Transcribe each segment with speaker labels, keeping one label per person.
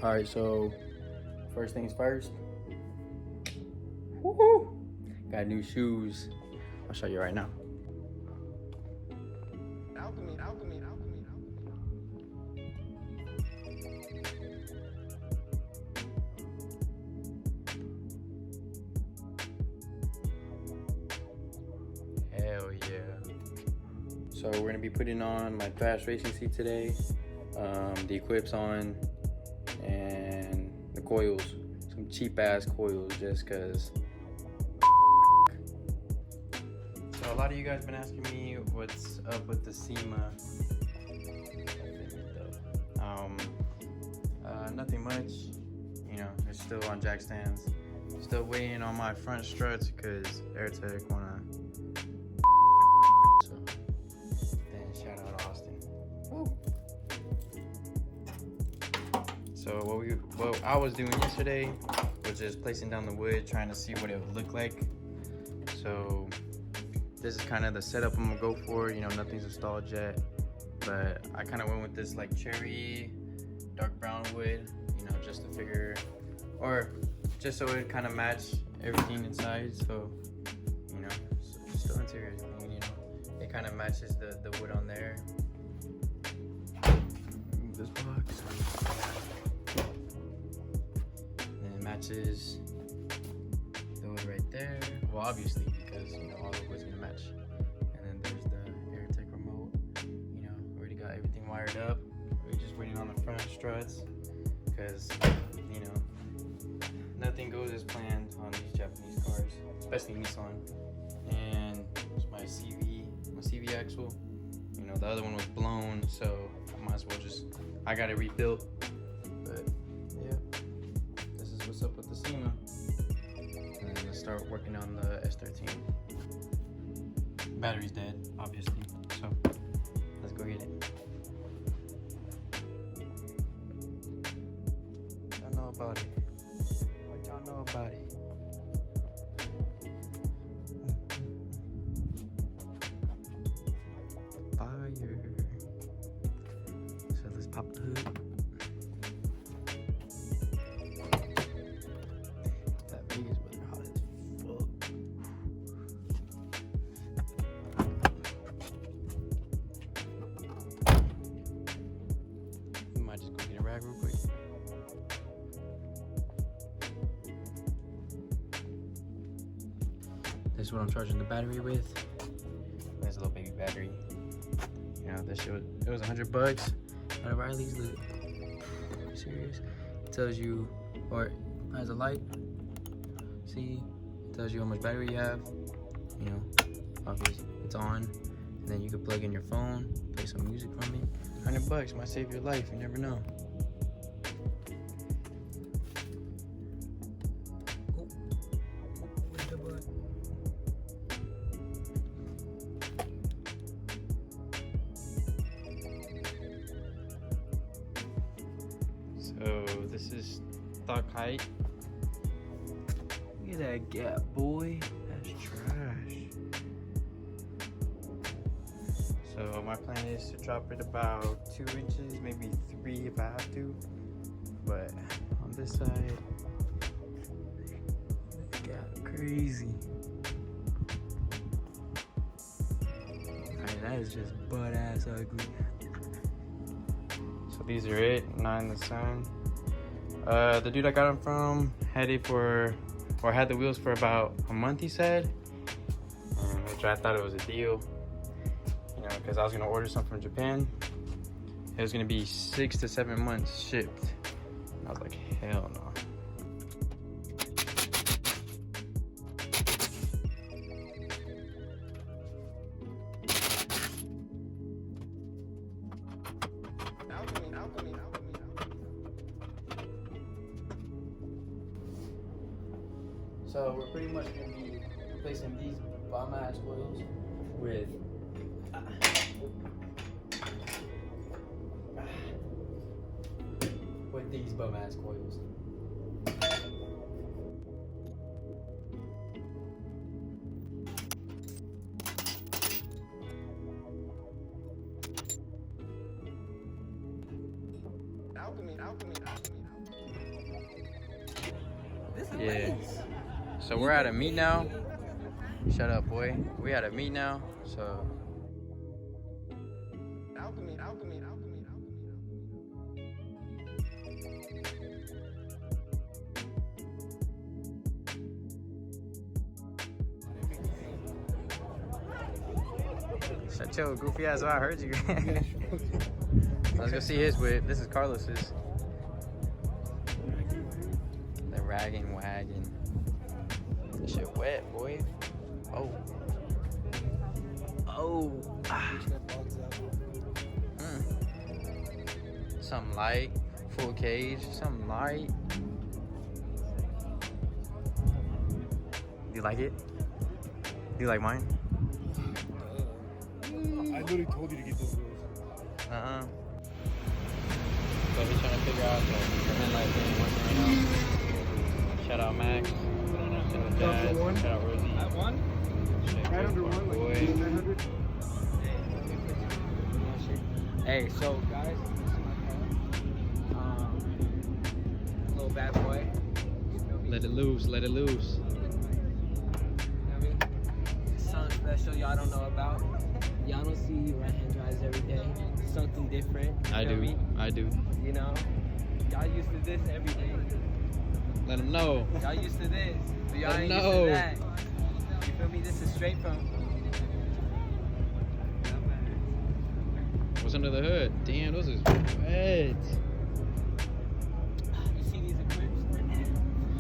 Speaker 1: Alright, so first things first. Woohoo! Got new shoes. I'll show you right now. Hell yeah. So we're gonna be putting on my Thrash racing seat today. The equip's on, and the coils, some cheap ass coils, just cause. So a lot of you guys been asking me what's up with the SEMA. Nothing much. You know, it's still on jack stands. Still waiting on my front struts because AirTech wanna. So then shout out Austin. Woo. So what I was doing yesterday was just placing down the wood, trying to see what it would look like. So this is kind of the setup I'm gonna go for. You know, nothing's installed yet, but I kind of went with this like cherry, dark brown wood. You know, just to figure, or just so it kind of match everything inside. So you know, still interior. You know, it kind of matches the wood on there. Move this box. Matches the wood right there. Well, obviously, because you know all the wood's gonna match. And then there's the AirTech remote. You know, already got everything wired up. We're just waiting on the front struts because you know nothing goes as planned on these Japanese cars, especially Nissan. And it's my CV axle. You know, the other one was blown, so I might as well I got it rebuilt. But yeah. What's up with the SEMA, and then let's start working on the s13. Battery's dead, obviously, so let's go get it. Y'all know about it. What y'all know about it? Fire. So let's pop the hood. Real quick. This is what I'm charging the battery with. There's a little baby battery. You know, this shit it was $100 out of Riley's. Look, are you serious? It tells you, or has a light. See, it tells you how much battery you have. You know, obviously it's on, and then you can plug in your phone, play some music from it. $100 might save your life. You never know. So this is stock height. Look at that gap, boy. That's trash. So my plan is to drop it about 2 inches, maybe 3 if I have to. But on this side, the gap crazy. Alright, that is just butt ass ugly. So these are it, not in the sun. The dude I got them from had the wheels for about a month, he said, which I thought it was a deal, you know, because I was gonna order some from Japan. It was gonna be 6 to 7 months shipped. And I was like, hell no. So we're pretty much gonna be replacing these bomb ass coils with these bum ass coils.
Speaker 2: Alchemy. This is
Speaker 1: Yeah.
Speaker 2: nice.
Speaker 1: So we're at a meet now. Shut up, boy. We at a meet now. So. Shut your goofy ass. I heard you. Let's go see his whip. This is Carlos's. The ragging wagon. This shit wet, boy. Oh. Oh. Ah. Something light. Full cage. Something light. Do you like it? Do you like mine?
Speaker 3: I literally told you to get those wheels.
Speaker 1: So he's trying to figure out the headlight thing working right now. Shout out Max. Shout out Jazz. Shout out Rosie.
Speaker 3: At one? Right under one, like 900.
Speaker 2: Hey, so guys, this is my car. Little bad boy. You feel me?
Speaker 1: Let it loose. Let it loose.
Speaker 2: You know what I mean? Something special y'all don't know about. Y'all don't see right-hand drives every day. Something different. You
Speaker 1: I
Speaker 2: feel
Speaker 1: do.
Speaker 2: me?
Speaker 1: I do.
Speaker 2: You know? Y'all used to this every day.
Speaker 1: Let him know.
Speaker 2: Y'all used to this. But y'all
Speaker 1: Let 'em
Speaker 2: ain't
Speaker 1: know.
Speaker 2: used to that. You feel me? This is straight from...
Speaker 1: What's under the hood? Damn, those is wet.
Speaker 2: You see these equips?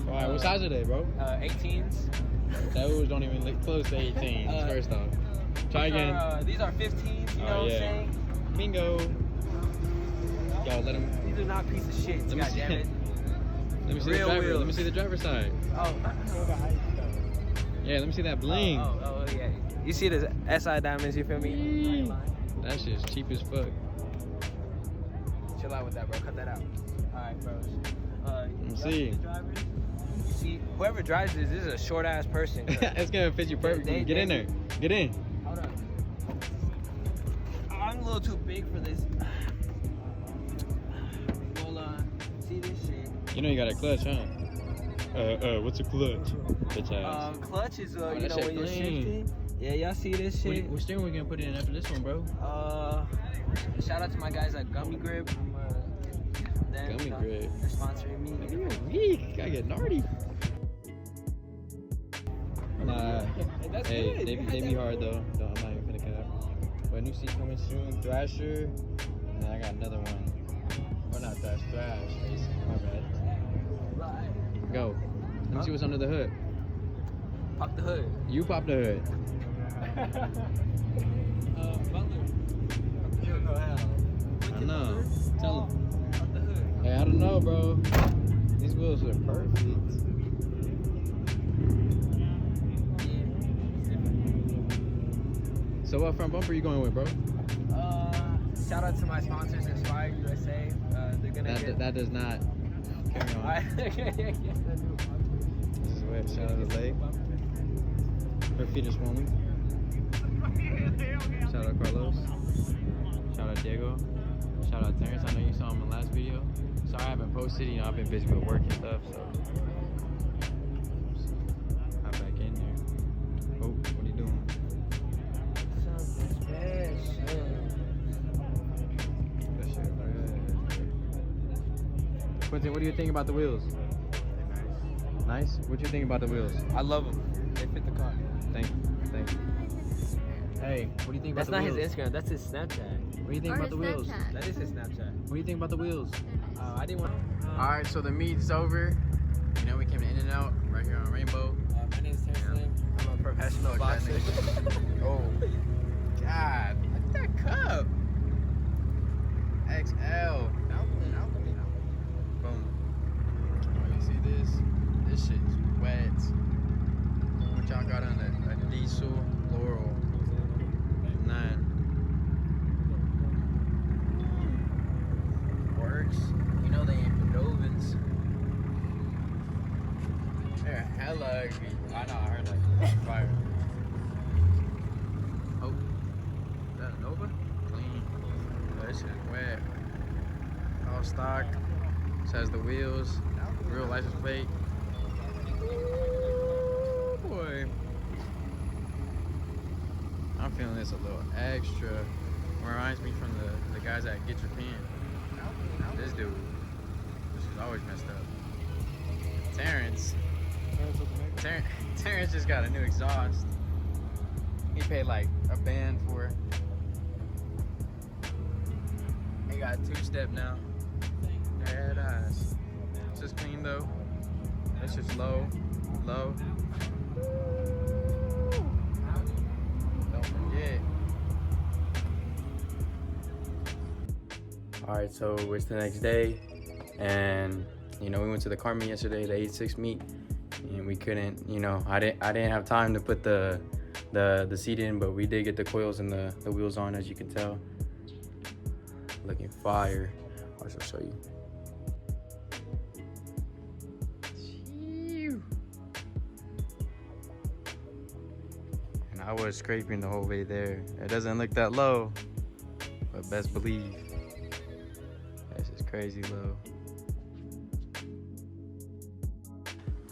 Speaker 1: All right, what size are they, bro?
Speaker 2: 18s.
Speaker 1: Those don't even look close to 18s, first off. Try again.
Speaker 2: These are 15s, you know what I'm saying?
Speaker 1: Bingo. Yo, let him.
Speaker 2: These are not piece of shit,
Speaker 1: Let me
Speaker 2: God
Speaker 1: see.
Speaker 2: damn it.
Speaker 1: Let me see
Speaker 2: Real
Speaker 1: the driver.
Speaker 2: wheels.
Speaker 1: Let me see the driver's side.
Speaker 2: Oh.
Speaker 1: Yeah, let me see that bling.
Speaker 2: Oh, yeah. You see the SI diamonds, you feel me?
Speaker 1: That shit's cheap as fuck.
Speaker 2: Chill out with that, bro. Cut that out. Alright, bro.
Speaker 1: Let me
Speaker 2: y'all
Speaker 1: see.
Speaker 2: the drivers? You see, whoever drives this is a short ass person.
Speaker 1: It's gonna fit you perfectly. Get in there. Get in.
Speaker 2: Hold on. I'm a little too big for this. Well, see this shit.
Speaker 1: You know you got a clutch, huh? What's a clutch? Bitch ass.
Speaker 2: Clutch is,
Speaker 1: Oh,
Speaker 2: you
Speaker 1: that
Speaker 2: know,
Speaker 1: shit
Speaker 2: when you're
Speaker 1: clean.
Speaker 2: shifting. Yeah, y'all see this shit?
Speaker 1: What steering we gonna put in after this one, bro?
Speaker 2: Shout out to my guys at Gummy Grip.
Speaker 1: Gummy Grip.
Speaker 2: They're sponsoring me.
Speaker 1: You're weak. Gotta get gnarly. Nah.
Speaker 2: That's
Speaker 1: Hey,
Speaker 2: good.
Speaker 1: they be hard though. I'm not even finna cut up. But a new seat coming soon. Thrasher. And then I got another one. Or not Thrash. Basically. My bad. Go. Let me see what's under the hood.
Speaker 2: Pop the hood.
Speaker 1: You pop the hood.
Speaker 2: Butler.
Speaker 1: I know. Tell him.
Speaker 2: Pop the hood.
Speaker 1: Hey, I don't know, bro. These wheels are perfect. So what front bumper you going with, bro?
Speaker 2: Shout out to my sponsors, Inspired USA. They're gonna get...
Speaker 1: That does not carry on. This is wet. Shout out to Lake. Her feet are swollen. Shout out Carlos. Shout out Diego. Shout out Terrence. I know you saw him in the last video. Sorry I haven't posted. You know, I've been busy with work and stuff, so. Hop back in there. Oh, what are you doing?
Speaker 2: Something special.
Speaker 1: That shit red. Quentin, what do you think about the wheels? Nice? What do you think about the wheels?
Speaker 2: I love them. They fit the car.
Speaker 1: Thank you. Hey, what do you think
Speaker 2: That's
Speaker 1: about the
Speaker 2: not
Speaker 1: wheels?
Speaker 2: his Instagram. That's his Snapchat.
Speaker 1: What do you think about the wheels?
Speaker 2: That is his Snapchat.
Speaker 1: What do you think about the wheels?
Speaker 2: I didn't want.
Speaker 1: Alright, so the meet's over. You know, we came to In-N-Out right here on Rainbow.
Speaker 2: My name is Terrence. I'm a professional boxer.
Speaker 1: Oh, God. Look at that cup. XL. Boom. Oh, you see this? This shit is wet. What y'all got on it? A diesel Laurel 9. Works. You know they ain't Padovans. They're hella ugly. I know, I heard like fire. Oh. Is that a Nova? Clean. Oh, this shit is wet. All stock. This has the wheels. Real license plate. Ooh, boy. I'm feeling this a little extra. Reminds me from the guys at Get Your Pen. This dude, this is always messed up. Terrence just got a new exhaust. He paid like a band for it. He got a 2-step now. Dead eyes. It's just clean though. It's just low. Don't forget. Alright, so it's the next day, and you know, we went to the car meet yesterday, the s13 meet, and we couldn't, you know, I didn't have time to put the seat in, but we did get the coils and the wheels on, as you can tell. Looking fire. I'll just show you. And I was scraping the whole way there. It doesn't look that low, but best believe this is crazy low.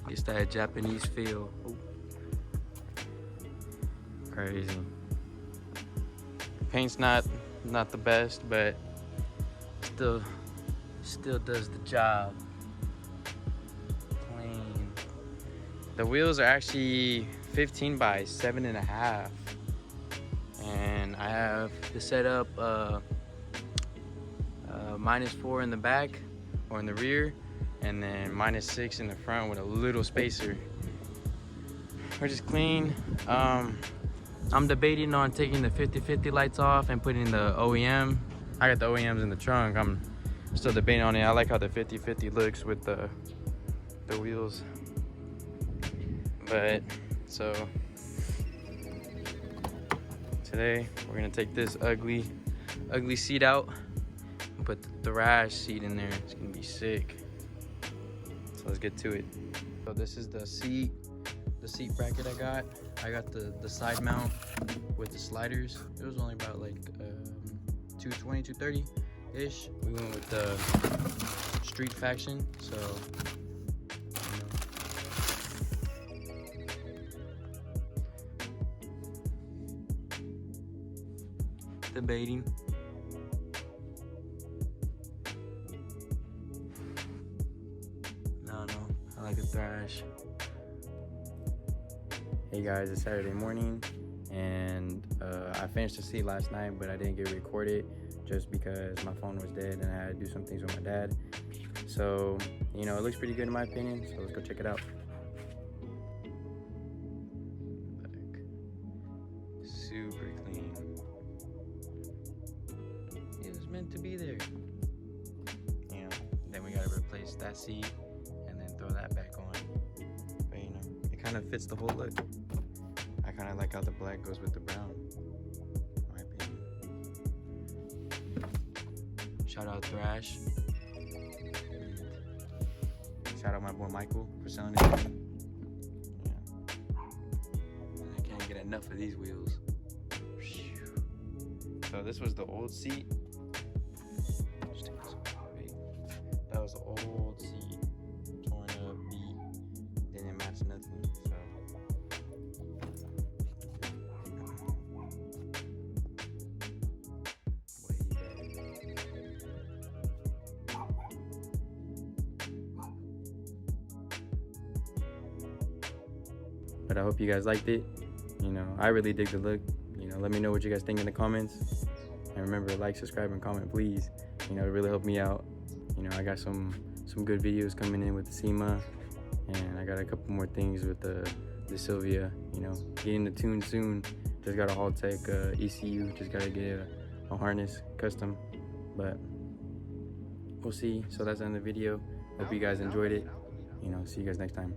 Speaker 1: It's that Japanese feel. Ooh. Crazy. Paint's not the best, but still does the job. Clean. The wheels are actually 15 by 7.5, and I have the setup -4 in the back or in the rear, and then -6 in the front with a little spacer. We're just clean. I'm debating on taking the 50/50 lights off and putting the OEM. I got the OEMs in the trunk. I'm still debating on it. I like how the 50/50 looks with the wheels. But so today we're gonna take this ugly seat out and put the Thrash seat in there. It's gonna be sick. So let's get to it. So this is the seat bracket I got. I got the side mount with the sliders. It was only about like 220, 230 ish. We went with the Street Faction, so debating. No, I like the Thrash. Hey guys, it's Saturday morning, and I finished the seat last night, but I didn't get recorded just because my phone was dead and I had to do some things with my dad. So, you know, it looks pretty good in my opinion, so let's go check it out. Super clean. It was meant to be there. You know, then we gotta replace that seat and then throw that back on. But you know, it kind of fits the whole look. I kind of like how the black goes with the brown, in my opinion. Shout out Thrash. Shout out my boy Michael for selling it to me. Yeah. I can't get enough of these wheels. So this was the old seat. That was the old seat. Torn up, beat. Didn't match nothing. So way better. But I hope you guys liked it. You know, I really dig the look. You know, let me know what you guys think in the comments. And remember, like, subscribe, and comment, please. You know, it really helped me out. You know, I got some good videos coming in with the SEMA, and I got a couple more things with the Sylvia. You know, getting the tune soon. Just got a Haltech ECU. Just gotta get a harness custom, but we'll see. So that's the end of the video. Hope you guys enjoyed it. You know, see you guys next time.